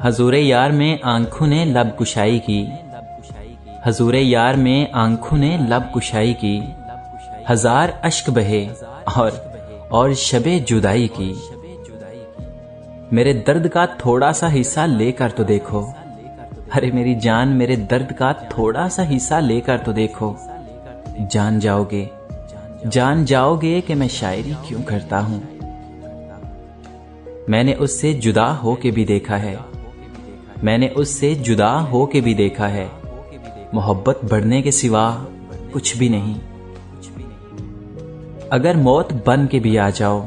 हजूरे यार में आंखों ने लब कुशाई की, हजूरे यार में आंखों ने लब कुशाई की, हजार अश्क बहे और शबे जुदाई की। मेरे दर्द का थोड़ा सा हिस्सा लेकर तो देखो, अरे मेरी जान मेरे दर्द का थोड़ा सा हिस्सा लेकर तो देखो। जान जाओगे कि मैं शायरी क्यों करता हूं। मैंने उससे जुदा हो के भी देखा है, मैंने उससे जुदा हो के भी देखा है। मोहब्बत बढ़ने के सिवा कुछ भी नहीं। अगर मौत बन के भी आ जाओ,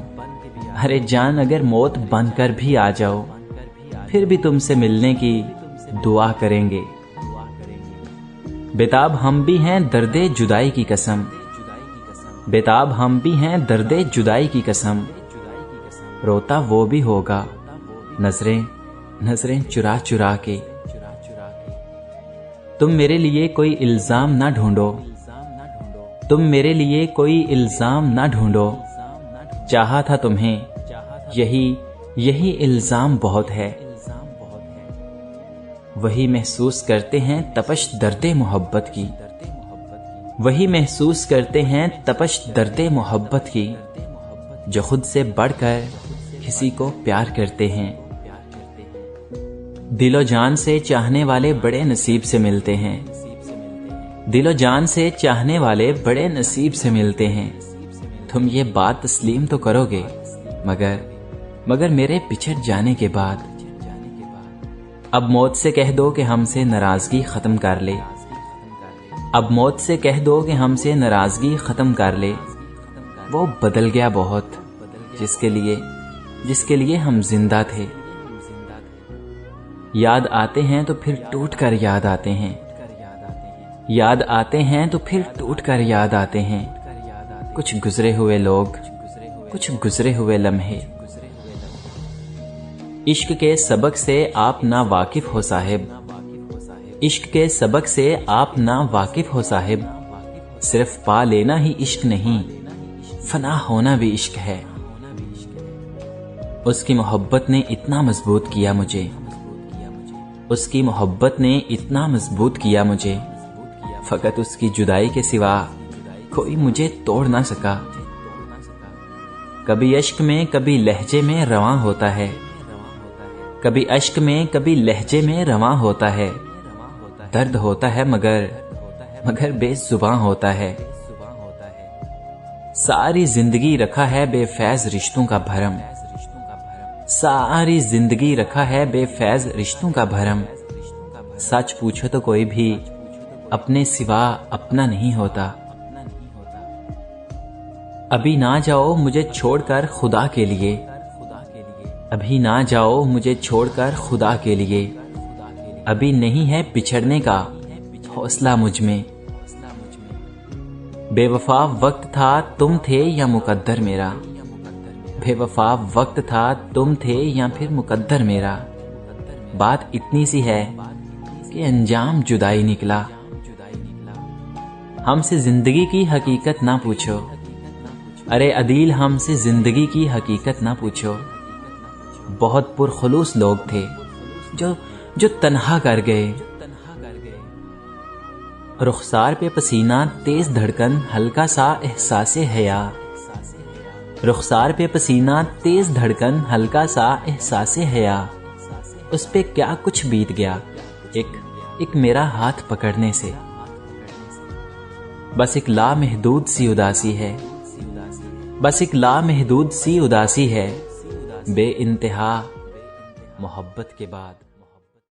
अरे जान अगर मौत बनकर भी आ जाओ, फिर भी तुमसे मिलने की दुआ करेंगे। बेताब हम भी हैं दर्दे जुदाई की कसम, बेताब हम भी हैं दर्दे जुदाई की कसम। रोता वो भी होगा नजरें चुरा चुरा के। तुम मेरे लिए कोई इल्जाम ना ढूंढो, तुम मेरे लिए कोई इल्जाम ना ढूंढो। चाहा था तुम्हें यही इल्जाम बहुत है। वही महसूस करते हैं तपश दर्दे मोहब्बत की, वही महसूस करते हैं तपश दर्दे मोहब्बत की, जो खुद से बढ़कर किसी को प्यार करते हैं। दिलो जान से चाहने वाले बड़े नसीब से मिलते हैं, दिलो जान से चाहने वाले बड़े नसीब से मिलते हैं। तुम ये बात तस्लीम तो करोगे, मगर मेरे पिछड़ जाने के बाद। अब मौत से कह दो कि हमसे नाराजगी खत्म कर ले, अब मौत से कह दो कि हमसे नाराजगी खत्म कर ले। वो बदल गया बहुत जिसके लिए हम जिंदा थे। याद आते हैं तो फिर टूट कर याद आते हैं, याद आते हैं तो फिर टूट कर याद आते हैं। कुछ गुजरे हुए लोग, कुछ गुजरे हुए लम्हे। इश्क के सबक से आप ना वाकिफ हो साहिब, इश्क के सबक से आप ना वाकिफ हो साहिब। सिर्फ पा लेना ही इश्क नहीं, फना होना भी इश्क है। उसकी मोहब्बत ने इतना मजबूत किया मुझे, उसकी मोहब्बत ने इतना मजबूत किया मुझे। फकत उसकी जुदाई के सिवा कोई मुझे तोड़ ना सका। कभी अश्क में कभी लहजे में रवां होता है, कभी अश्क में कभी लहजे में रवां होता है। दर्द होता है मगर बेजुबां होता है। सारी जिंदगी रखा है बेफैज रिश्तों का भरम, सारी जिंदगी रखा है बेफैज रिश्तों का भरम। सच पूछो तो कोई भी अपने सिवा अपना नहीं होता। अभी ना जाओ मुझे छोड़कर खुदा के लिए, अभी ना जाओ मुझे छोड़कर खुदा के लिए। अभी नहीं है बिछड़ने का हौसला मुझ में। बेवफा वक्त था तुम थे या मुकद्दर मेरा, बेवफा वक्त था तुम थे या फिर मुकद्दर मेरा। बात इतनी सी है कि अंजाम जुदाई निकला। हमसे जिंदगी की हकीकत ना पूछो, अरे अदील हमसे जिंदगी की हकीकत ना पूछो। बहुत पुरखुलूस लोग थे जो तन्हा कर गए। रुखसार पे पसीना तेज धड़कन हल्का सा एहसासे हया, रुखसार पे पसीना तेज धड़कन हल्का सा एहसासे हया। उस पे क्या कुछ बीत गया एक मेरा हाथ पकड़ने से। बस एक लामहदूद सी उदासी है, बस एक लामहदूद सी उदासी है। बे इंतहा मोहब्बत के बाद।